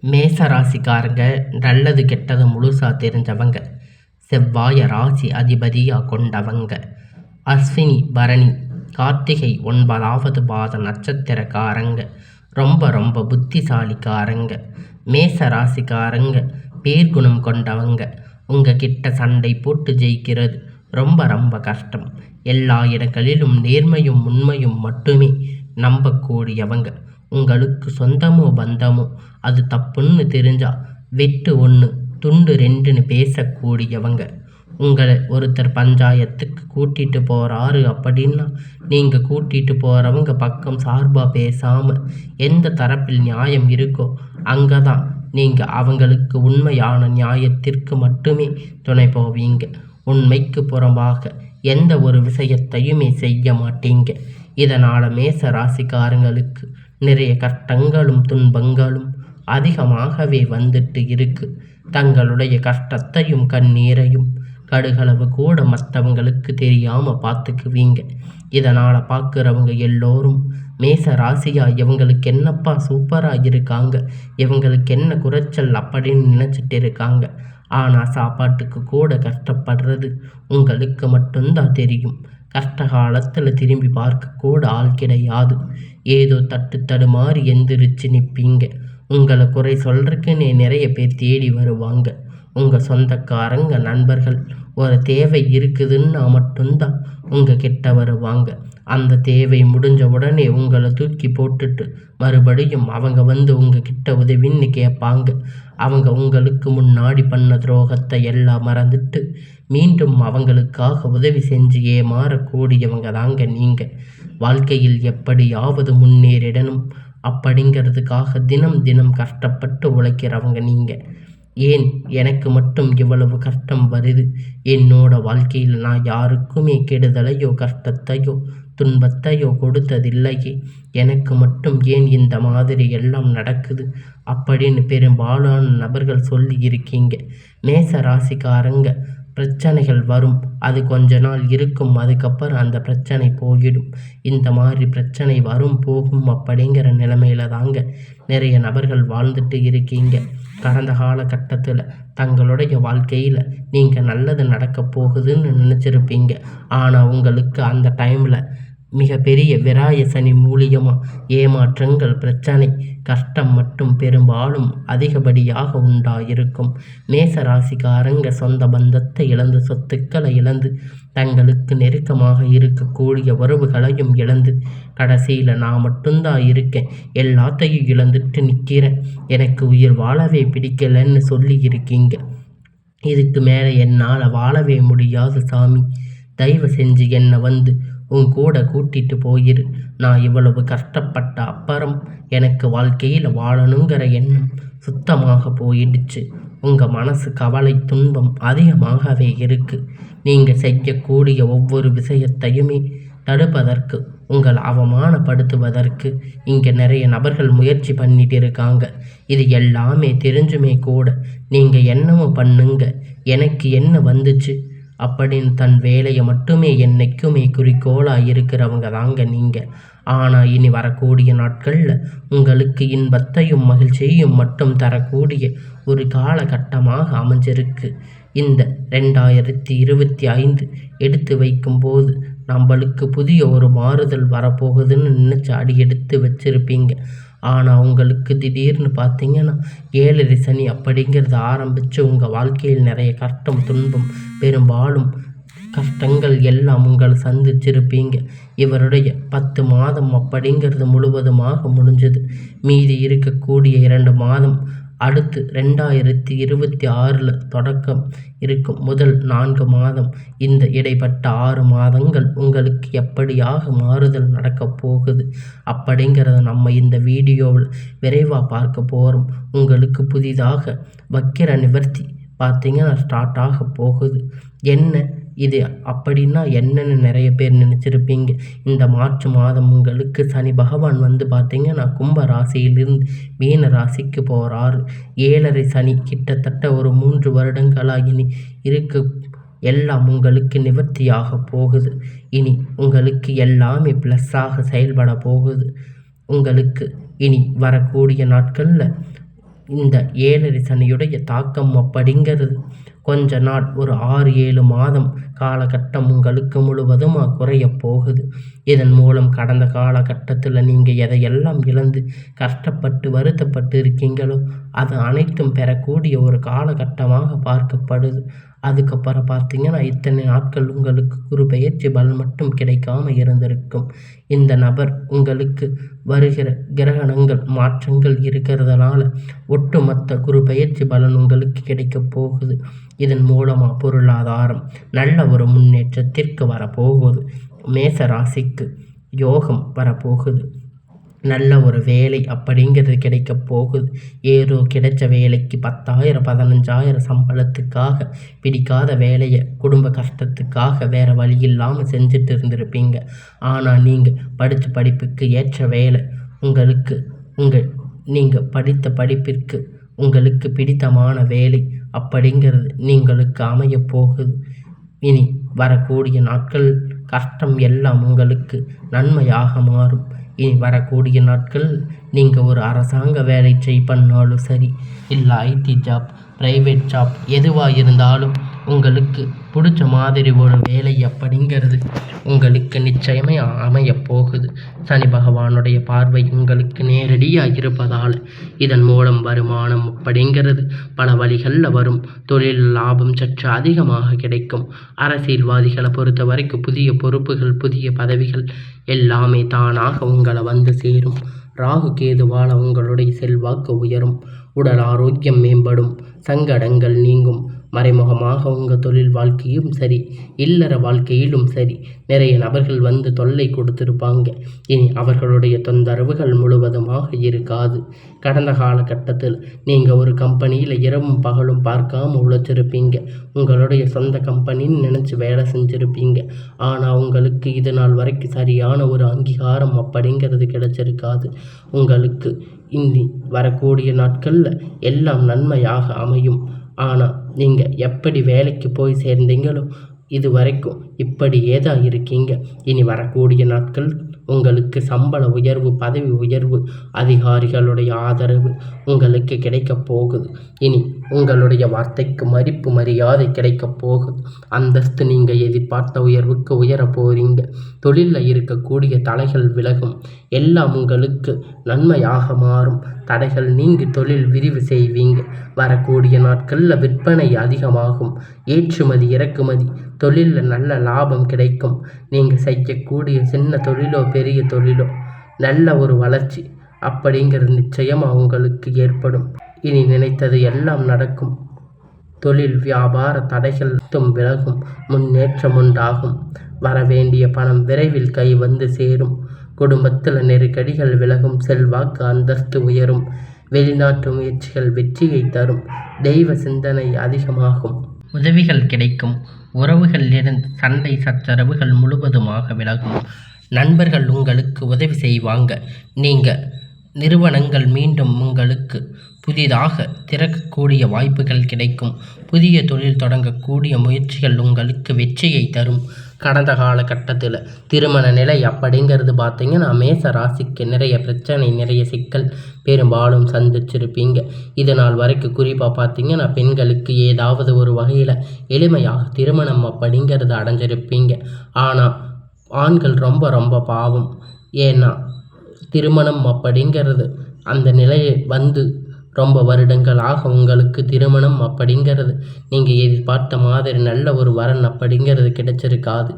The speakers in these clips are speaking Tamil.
மேச ராசிக்காரங்க நல்லது கெட்டது முழுசா தெரிஞ்சவங்க. செவ்வாய ராசி அதிபதியா கொண்டவங்க. அஸ்வினி பரணி கார்த்திகை 9வது பாத நட்சத்திரக்காரங்க. ரொம்ப ரொம்ப புத்திசாலிக்காரங்க. மேச ராசிக்காரங்க பேர்குணம் கொண்டவங்க. உங்ககிட்ட சண்டை போட்டு ஜெயிக்கிறது ரொம்ப ரொம்ப கஷ்டம். எல்லா இடங்களிலும் நேர்மையும் உண்மையும் மட்டுமே நம்பக்கூடியவங்க. உங்களுக்கு சொந்தமோ பந்தமோ அது தப்புன்னு தெரிஞ்சா வெட்டு 1 துண்டு 2ன்னு பேசக்கூடியவங்க. உங்களை ஒருத்தர் பஞ்சாயத்துக்கு கூட்டிட்டு போறாரு அப்படின்னா நீங்கள் கூட்டிட்டு போறவங்க பக்கம் சார்பாக பேசாம எந்த தரப்பில் நியாயம் இருக்கோ அங்கே தான் நீங்கள் அவங்களுக்கு உண்மையான நியாயத்திற்கு மட்டுமே துணை போவீங்க. உண்மைக்கு புறம்பாக எந்த ஒரு விஷயத்தையுமே செய்ய மாட்டீங்க. இதனால் மேச ராசிக்காரங்களுக்கு நிறைய கஷ்டங்களும் துன்பங்களும் அதிகமாகவே வந்துட்டு இருக்கு. தங்களுடைய கஷ்டத்தையும் கண்ணீரையும் கடுகளவு கூட மற்றவங்களுக்கு தெரியாமல் பார்த்துக்குவீங்க. இதனால் பார்க்குறவங்க எல்லோரும் மேச ராசியா இவங்களுக்கு என்னப்பா சூப்பராக இருக்காங்க, இவங்களுக்கு என்ன குறைச்சல் அப்படின்னு நினச்சிட்டு இருக்காங்க. ஆனால் சாப்பாட்டுக்கு கூட கஷ்டப்படுறது உங்களுக்கு மட்டும்தான் தெரியும். கஷ்ட காலத்தில் திரும்பி பார்க்க கூட ஆள் கிடையாது. ஏதோ தட்டு தடுமாறி எந்திரிச்சு நிற்பீங்க. உங்களை குறை சொல்கிறதுக்குன்னே நிறைய பேர் தேடி வருவாங்க. உங்கள் சொந்தக்காரங்க நண்பர்கள் ஒரு தேவை இருக்குதுன்னா மட்டும்தான் உங்கள் கிட்ட வருவாங்க. அந்த தேவை முடிஞ்ச உடனே உங்களை தூக்கி போட்டுட்டு மறுபடியும் அவங்க வந்து உங்ககிட்ட உதவின்னு கேட்பாங்க. அவங்க உங்களுக்கு முன்னாடி பண்ண துரோகத்தை எல்லாம் மறந்துட்டு மீண்டும் அவங்களுக்காக உதவி செஞ்சு ஏமாறக்கூடியவங்க தாங்க நீங்கள். வாழ்க்கையில் எப்படியாவது முன்னேறிடணும் அப்படிங்கிறதுக்காக தினம் தினம் கஷ்டப்பட்டு உழைக்கிறவங்க நீங்கள். ஏன் எனக்கு மட்டும் இவ்வளவு கஷ்டம் வருது? என்னோட வாழ்க்கையில் நான் யாருக்குமே கெடுதலையோ கஷ்டத்தையோ துன்பத்தையோ கொடுத்ததில்லையே, எனக்கு மட்டும் ஏன் இந்த மாதிரி எல்லாம் நடக்குது அப்படின்னு பெரும்பாலான நபர்கள் சொல்லி இருக்கீங்க. மேச ராசிக்காரங்க பிரச்சனைகள் வரும், அது கொஞ்ச நாள் இருக்கும், அதுக்கப்புறம் அந்த பிரச்சனை போயிடும். இந்த மாதிரி பிரச்சனை வரும் போகும் அப்படிங்கிற நிலைமையில தாங்க நிறைய நபர்கள் வாழ்ந்துட்டு இருக்கீங்க. கடந்த காலகட்டத்தில் தங்களுடைய வாழ்க்கையில் நீங்கள் நல்லது நடக்க போகுதுன்னு நினச்சிருப்பீங்க. ஆனால் உங்களுக்கு அந்த டைமில் மிகப்பெரிய விராய சனி மூலியமாக ஏமாற்றங்கள் பிரச்சனை கஷ்டம் மட்டும் பெரும்பாலும் அதிகப்படியாக உண்டாயிருக்கும். மேச ராசிக்காரங்க சொந்த பந்தத்தை இழந்து சொத்துக்களை இழந்து தங்களுக்கு நெருக்கமாக இருக்கக்கூடிய உறவுகளையும் இழந்து கடைசியில் நான் மட்டும்தான் இருக்கேன், எல்லாத்தையும் இழந்துட்டு நிற்கிறேன், எனக்கு உயிர் வாழவே பிடிக்கலன்னு சொல்லி இருக்கீங்க. இதுக்கு மேலே என்னால் வாழவே முடியாது சாமி, தயவு செஞ்சு என்னை வந்து உன் கூட கூட்டிட்டு போயிரு. நான் இவ்வளவு கஷ்டப்பட்ட அப்புறம் எனக்கு வாழ்க்கையில் வாழணுங்கிற எண்ணம் சுத்தமாக போயிடுச்சு. உங்கள் மனசு கவலை துன்பம் அதிகமாகவே இருக்குது. நீங்கள் செய்யக்கூடிய ஒவ்வொரு விஷயத்தையுமே தடுப்பதற்கு உங்களை அவமானப்படுத்துவதற்கு இங்கே நிறைய நபர்கள் முயற்சி பண்ணிட்டு இருக்காங்க. இது எல்லாமே தெரிஞ்சுமே கூட நீங்கள் என்னமோ பண்ணுங்க, எனக்கு என்ன வந்துச்சு அப்படின்னு தன் வேலையை மட்டுமே என்னைக்குமே குறிக்கோளாக இருக்கிறவங்க தாங்க நீங்கள். ஆனால் இனி வரக்கூடிய நாட்களில் உங்களுக்கு இன்பத்தையும் மகிழ்ச்சியையும் மட்டும் தரக்கூடிய ஒரு காலகட்டமாக அமைஞ்சிருக்கு. இந்த 2025 எடுத்து வைக்கும்போது நம்மளுக்கு புதிய ஒரு மாறுதல் வரப்போகுதுன்னு நினச்சி அடி எடுத்து வச்சுருப்பீங்க. ஆனால் உங்களுக்கு திடீர்னு பார்த்தீங்கன்னா 7 சனி அப்படிங்கிறது ஆரம்பித்து உங்கள் வாழ்க்கையில் நிறைய கஷ்டம் துன்பம் பெரும்பாலும் கஷ்டங்கள் எல்லாம் உங்களை சந்திச்சிருப்பீங்க. இவருடைய 10 மாதம் அப்படிங்கிறது முழுவதுமாக முடிஞ்சது. மீதி இருக்கக்கூடிய 2 மாதம் அடுத்து 2026 தொடக்கம் இருக்கும். முதல் 4 மாதம் இந்த இடைப்பட்ட 6 மாதங்கள் உங்களுக்கு எப்படியாக மாறுதல் நடக்கப் போகுது அப்படிங்கிறத நம்ம இந்த வீடியோவில் விரைவாக பார்க்க போகிறோம். உங்களுக்கு புதிதாக வக்கிர நிவர்த்தி பார்த்திங்கன்னா ஸ்டார்ட் ஆக போகுது. என்ன இது அப்படின்னா என்னன்னு நிறைய பேர் நினச்சிருப்பீங்க. இந்த மார்ச் மாதம் உங்களுக்கு சனி பகவான் வந்து பார்த்திங்கன்னா கும்ப ராசியிலிருந்து மீன ராசிக்கு போகிறாரு. 7.5 சனி கிட்டத்தட்ட ஒரு 3 வருடங்களாக இனி இருக்கு எல்லாம் உங்களுக்கு நிவர்த்தியாக போகுது. இனி உங்களுக்கு எல்லாமே ப்ளஸ்ஸாக செயல்பட போகுது. உங்களுக்கு இனி வரக்கூடிய நாட்களில் இந்த 7 சனியுடைய தாக்கம் அப்படிங்கிறது கொஞ்ச நாள் ஒரு 6-7 மாதம் காலகட்டம் உங்களுக்கு முழுவதுமாக குறையப் போகுது. இதன் மூலம் கடந்த காலகட்டத்தில் நீங்கள் எதையெல்லாம் இழந்து கஷ்டப்பட்டு வருத்தப்பட்டு இருக்கீங்களோ அது அனைத்தும் பெறக்கூடிய ஒரு காலகட்டமாக பார்க்கப்படுது. அதுக்கப்புறம் பார்த்தீங்கன்னா இத்தனை நாட்கள் உங்களுக்கு குரு பெயர்ச்சி பலன் மட்டும் கிடைக்காம இருந்திருக்கும். இந்த நபர் உங்களுக்கு வருகிற கிரகணங்கள் மாற்றங்கள் இருக்கிறதுனால ஒட்டுமொத்த குரு பெயர்ச்சி பலன் உங்களுக்கு கிடைக்கப் போகுது. இதன் மூலமாக பொருளாதாரம் நல்ல ஒரு முன்னேற்றத்திற்கு வரப்போகுது. மேச ராசிக்கு யோகம் வரப்போகுது. நல்ல ஒரு வேலை அப்படிங்கிறது கிடைக்கப் போகுது. ஏதோ கிடைச்ச வேலைக்கு 10,000 15,000 சம்பளத்துக்காக பிடிக்காத வேலையை குடும்ப கஷ்டத்துக்காக வேறு வழி இல்லாமல் செஞ்சுட்டு இருந்திருப்பீங்க. ஆனால் நீங்கள் படித்த படிப்புக்கு ஏற்ற வேலை உங்களுக்கு நீங்கள் படித்த படிப்பிற்கு உங்களுக்கு பிடித்தமான வேலை அப்படிங்கிறது உங்களுக்கு அமையப் போகுது. இனி வரக்கூடிய நாட்கள் கஷ்டம் எல்லாம் உங்களுக்கு நன்மையாக மாறும். இனி வரக்கூடிய நாட்கள் நீங்கள் ஒரு அரசாங்க வேலை பண்ணாலும் சரி, இல்லை ஐடி ஜாப், ப்ரைவேட் ஜாப் எதுவாக இருந்தாலும் உங்களுக்கு பிடிச்ச மாதிரி ஒரு வேலை அப்படிங்கிறது உங்களுக்கு நிச்சயமே அமையப் போகுது. சனி பகவானுடைய பார்வை உங்களுக்கு நேரடியாக இருப்பதால் இதன் மூலம் வருமானம் அப்படிங்கிறது பல வழிகளில் வரும். தொழில் லாபம் சற்று அதிகமாக கிடைக்கும். அரசியல்வாதிகளை பொறுத்த வரைக்கும் புதிய பொறுப்புகள் புதிய பதவிகள் எல்லாமே தானாக உங்களை வந்து சேரும். ராகு கேதுவால் உங்களுடைய செல்வாக்கு உயரும். உடல் ஆரோக்கியம் மேம்படும். சங்கடங்கள் நீங்கும். மறைமுகமாக உங்கள் தொழில் வாழ்க்கையும் சரி, இல்லற வாழ்க்கையிலும் சரி நிறைய நபர்கள் வந்து தொல்லை கொடுத்துருப்பாங்க. இனி அவர்களுடைய தொந்தரவுகள் முழுவதுமாக இருக்காது. கடந்த காலகட்டத்தில் நீங்கள் ஒரு கம்பெனியில் இரவும் பகலும் பார்க்காம உழைச்சிருப்பீங்க. உங்களுடைய சொந்த கம்பெனின்னு நினச்சி வேலை செஞ்சுருப்பீங்க. ஆனால் உங்களுக்கு இது நாள் வரைக்கும் சரியான ஒரு அங்கீகாரம் அப்படிங்கிறது கிடைச்சிருக்காது. உங்களுக்கு இனி வரக்கூடிய நாட்களில் எல்லாம் நன்மையாக அமையும். ஆனால் நீங்கள் எப்படி வேலைக்கு போய் சேர்ந்தீங்களோ இது வரைக்கும் இப்படியே தான் இருக்கீங்க. இனி வரக்கூடிய நாட்கள் உங்களுக்கு சம்பள உயர்வு, பதவி உயர்வு, அதிகாரிகளுடைய ஆதரவு உங்களுக்கு கிடைக்கப் போகுது. இனி உங்களுடைய வார்த்தைக்கு மதிப்பு மரியாதை கிடைக்கப் போகுது. அந்தஸ்து நீங்கள் எதிர்பார்த்த உயர்வுக்கு உயர போகிறீங்க. தொழிலில் இருக்கக்கூடிய தடைகள் விலகும். எல்லாம் உங்களுக்கு நன்மையாக மாறும். தடைகள் நீங்கி தொழில் விரிவு செய்வீங்க. வரக்கூடிய நாட்களில் விற்பனை அதிகமாகும். ஏற்றுமதி இறக்குமதி தொழிலில் நல்ல லாபம் கிடைக்கும். நீங்கள் செய்யக்கூடிய சின்ன தொழிலோ பெரிய தொழிலோ நல்ல ஒரு வளர்ச்சி அப்படிங்கிறது நிச்சயமாக உங்களுக்கு ஏற்படும். இனி நினைத்தது எல்லாம் நடக்கும். தொழில் வியாபார தடைகள் விலகும். முன்னேற்றம் உண்டாகும். வரவேண்டிய பணம் விரைவில் கை வந்து சேரும். குடும்பத்தில் நெருக்கடிகள் விலகும். செல்வாக்கு அந்தஸ்து உயரும். வெளிநாட்டு முயற்சிகள் வெற்றியை தரும். தெய்வ சிந்தனை அதிகமாகும். உதவிகள் கிடைக்கும். உறவுகளிலிருந்து சண்டை சச்சரவுகள் முழுவதுமாக விலகும். நண்பர்கள் உங்களுக்கு உதவி செய்வாங்க. நீங்கள் நிறுவனங்கள் மீண்டும் உங்களுக்கு புதிதாக திறக்கக்கூடிய வாய்ப்புகள் கிடைக்கும். புதிய தொழில் தொடங்கக்கூடிய முயற்சிகள் உங்களுக்கு வெற்றியை தரும். கடந்த காலகட்டத்தில் திருமண நிலை அப்படிங்கிறது பார்த்திங்கன்னா மேச ராசிக்கு நிறைய பிரச்சனை நிறைய சிக்கல் பெரும்பாலும் சந்திச்சிருப்பீங்க. இதனால் வரைக்கும் குறிப்பாக பார்த்திங்கன்னா பெண்களுக்கு ஏதாவது ஒரு வகையில் எளிமையாக திருமணம் அப்படிங்கிறது அடைஞ்சிருப்பீங்க. ஆனால் ஆண்கள் ரொம்ப ரொம்ப பாவம். ஏன்னா திருமணம் அப்படிங்கிறது அந்த நிலையை வந்து ரொம்ப வருடங்களாக உங்களுக்கு திருமணம் அப்படிங்கிறது நீங்கள் எதிர்பார்த்த மாதிரி நல்ல ஒரு வரன் அப்படிங்கிறது கிடைச்சிருக்காது.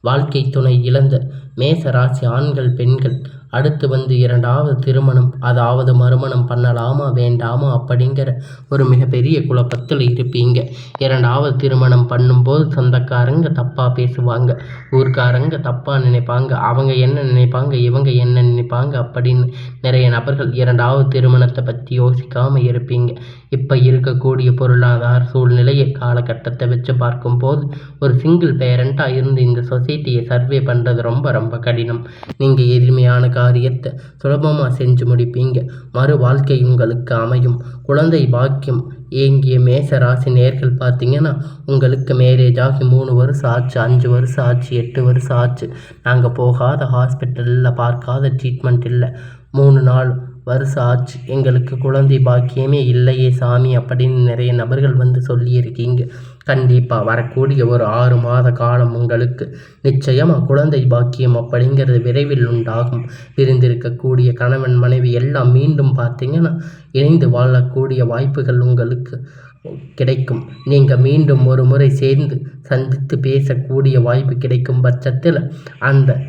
வாழ்க்கை துணை இழந்த மேச ராசி ஆண்கள் பெண்கள் அடுத்து வந்து 2வது திருமணம் அதாவது மறுமணம் பண்ணலாமா வேண்டாமா அப்படிங்கிற ஒரு மிகப்பெரிய குழப்பத்தில் இருப்பீங்க. 2வது திருமணம் பண்ணும்போது சொந்தக்காரங்க தப்பாக பேசுவாங்க. ஊர்க்காரங்க தப்பாக நினைப்பாங்க. அவங்க என்ன நினைப்பாங்க இவங்க என்ன நினைப்பாங்க அப்படின்னு நிறைய நபர்கள் 2வது திருமணத்தை பற்றி யோசிக்காமல் இருப்பீங்க. இப்போ இருக்கக்கூடிய பொருளாதார சூழ்நிலையை காலகட்டத்தை வச்சு பார்க்கும்போது ஒரு சிங்கிள் பேரண்ட்டாக இருந்து இந்த சொசைட்டியை சர்வே பண்ணுறது ரொம்ப ரொம்ப கடினம். நீங்கள் எளிமையான காரியத்தை சுலபமாக செஞ்சு முடிப்பீங்க. மறு வாழ்க்கை உங்களுக்கு அமையும். குழந்தை பாக்கியம் ஏங்கிய மேச ராசி நேர்கள் பார்த்திங்கன்னா உங்களுக்கு மேரேஜ் ஆகி 3 வருஷம் ஆச்சு, 5 வருஷம் ஆச்சு, 8 வருஷம் ஆச்சு. நாங்கள் போகாத ஹாஸ்பிட்டலில் பார்க்காத ட்ரீட்மெண்ட் இல்லை. 3 நாள் வருஷம் ஆச்சு, எங்களுக்கு குழந்தை பாக்கியமே இல்லையே சாமி அப்படின்னு நிறைய நபர்கள் வந்து சொல்லியிருக்கீங்க. கண்டிப்பாக வரக்கூடிய ஒரு 6 மாத காலம் உங்களுக்கு நிச்சயமாக குழந்தை பாக்கியம் அப்படிங்கிறது விரைவில் உண்டாகும். பிரிந்திருக்கக்கூடிய கணவன் மனைவி எல்லாம் மீண்டும் பார்த்தீங்கன்னா இணைந்து வாழக்கூடிய வாய்ப்புகள் உங்களுக்கு கிடைக்கும். நீங்கள் மீண்டும் ஒரு முறை சேர்ந்து சந்தித்து பேசக்கூடிய வாய்ப்பு கிடைக்கும் பட்சத்தில் அந்த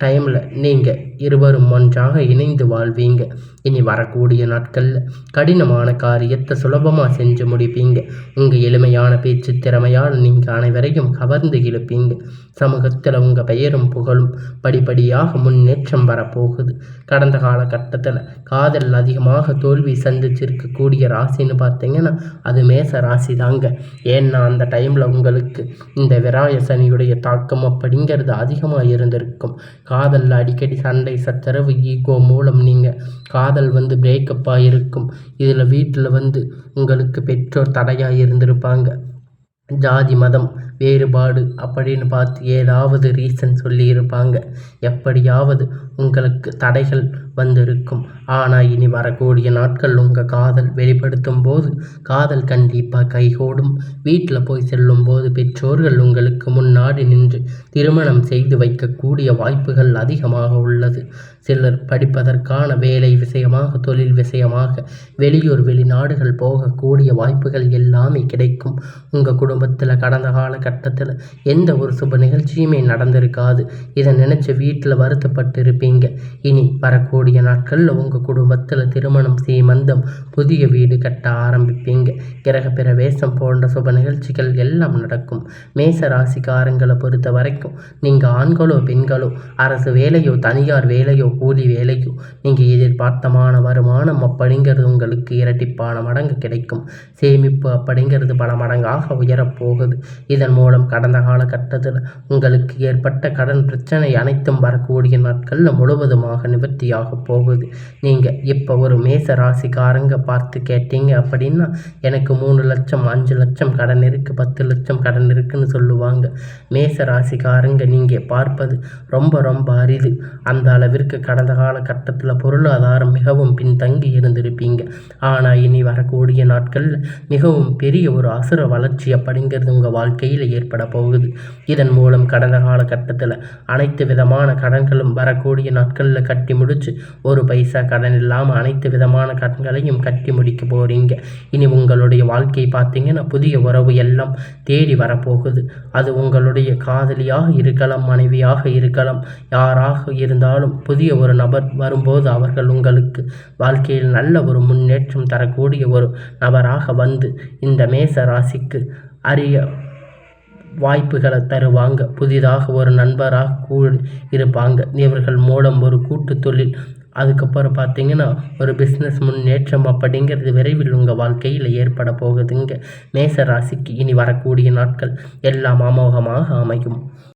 டைமில் நீங்கள் இருவரும் ஒன்றாக இணைந்து வாழ்வீங்க. இனி வரக்கூடிய நாட்களில் கடினமான காரியத்தை சுலபமாக செஞ்சு முடிப்பீங்க. உங்கள் எளிமையான பேச்சு திறமையால் நீங்கள் அனைவரையும் கவர்ந்து இழுப்பீங்க. சமூகத்தில் உங்கள் பெயரும் புகழும் படிப்படியாக முன்னேற்றம் வரப்போகுது. கடந்த காலகட்டத்தில் காதல் அதிகமாக தோல்வி சந்திச்சிருக்கக்கூடிய ராசின்னு பார்த்தீங்கன்னா அது மேச ராசி தாங்க. ஏன்னா அந்த டைமில் உங்களுக்கு இந்த விராய சனியுடைய தாக்கம் அப்படிங்கிறது அதிகமாக இருந்திருக்கும். காதலில் அடிக்கடி சண்டை சச்சரவு ஈகோ மூலம் நீங்கள் காதல் பிரேக்கப்பாக இருக்கும். இதில் வீட்டில் உங்களுக்கு பெற்றோர் தடையாக இருந்திருப்பாங்க. ஜாதி மதம் வேறுபாடு அப்படின்னு பார்த்து ஏதாவது ரீசன் சொல்லியிருப்பாங்க. எப்படியாவது உங்களுக்கு தடைகள் வந்திருக்கும். ஆனால் இனி வரக்கூடிய நாட்கள் உங்கள் காதல் வெளிப்படுத்தும் போது காதல் கண்டிப்பாக கைகூடும். வீட்டில் போய் செல்லும் போது பெற்றோர்கள் உங்களுக்கு முன்னாடி நின்று திருமணம் செய்து வைக்கக்கூடிய வாய்ப்புகள் அதிகமாக உள்ளது. சிலர் படிப்பதற்கான வேலை விஷயமாக தொழில் விஷயமாக வெளியூர் வெளிநாடுகள் போகக்கூடிய வாய்ப்புகள் எல்லாமே கிடைக்கும். உங்கள் குடும்பத்தில் கடந்த காலகட்டத்தில் எந்த ஒரு சுப நிகழ்ச்சியுமே நடந்திருக்காது. இதை நினச்சி வீட்டில் வருத்தப்பட்டு இருப்பீங்க. இனி வரக்கூடிய நாட்களில் உங்கள் குடும்பத்தில் திருமணம் சீமந்தம் புதிய வீடு கட்ட ஆரம்பிப்பீங்க. கிரக பிரவேசம் போன்ற சுப நிகழ்ச்சிகள் எல்லாம் நடக்கும். மேச ராசிக்காரங்களை பொறுத்த வரைக்கும் நீங்கள் ஆண்களோ பெண்களோ அரசு வேலையோ தனியார் வேலையோ கூலி வேலையோ நீங்கள் எதிர்பார்த்தமான வருமானம் அப்படிங்கிறது உங்களுக்கு இரட்டிப்பான மடங்கு கிடைக்கும். சேமிப்பு அப்படிங்கிறது பல மடங்காக உயரப்போகுது. இதன் மூலம் கடந்த காலகட்டத்தில் உங்களுக்கு ஏற்பட்ட கடன் பிரச்சனை அனைத்தும் வரக்கூடிய நாட்களில் முழுவதுமாக நிவர்த்தியாக போகுது. நீங்கள் இப்போ ஒரு மேச ராசிக்காரங்க பார்த்து கேட்டீங்க அப்படின்னா எனக்கு 3 லட்சம் 5 லட்சம் கடன் இருக்குது 10 லட்சம் கடன் இருக்குன்னு சொல்லுவாங்க. மேச ராசிக்காரங்க நீங்கள் பார்ப்பது ரொம்ப ரொம்ப அரிது. அந்த அளவிற்கு கடந்த காலகட்டத்தில் பொருளாதாரம் மிகவும் பின்தங்கி இருந்திருப்பீங்க. ஆனால் இனி வரக்கூடிய நாட்களில் மிகவும் பெரிய ஒரு அசுர வளர்ச்சி அப்படிங்கிறது உங்கள் வாழ்க்கையில் ஏற்பட போகுது. இதன் மூலம் கடந்த காலகட்டத்தில் அனைத்து விதமான கடன்களும் வரக்கூடிய நாட்களில் கட்டி முடிச்சு ஒரு பைசா கடன் இல்லாமல் அனைத்து விதமான கடன்களையும் கட்டி முடிக்க போகிறீங்க. இனி உங்களுடைய வாழ்க்கை பார்த்தீங்கன்னா புதிய உறவு எல்லாம் தேடி வரப்போகுது. அது உங்களுடைய காதலியாக இருக்கலாம், மனைவியாக இருக்கலாம், யாராக இருந்தாலும் புதிய ஒரு நபர் வரும்போது அவர்கள் உங்களுக்கு வாழ்க்கையில் நல்ல ஒரு முன்னேற்றம் தரக்கூடிய ஒரு நபராக வந்து இந்த மேச ராசிக்கு அரிய வாய்ப்புகளை தருவாங்க. புதிதாக ஒரு நண்பராக இருப்பாங்க. இவர்கள் மூலம் ஒரு கூட்டு தொழில் அதுக்கப்புறம் பார்த்தீங்கன்னா ஒரு பிஸ்னஸ் முன்னேற்றம் அப்படிங்கிறது விரைவில் உங்கள் வாழ்க்கையில் ஏற்பட போகுதுங்க. மேச ராசிக்கு இனி வரக்கூடிய நாட்கள் எல்லாம் அமோகமாக அமையும்.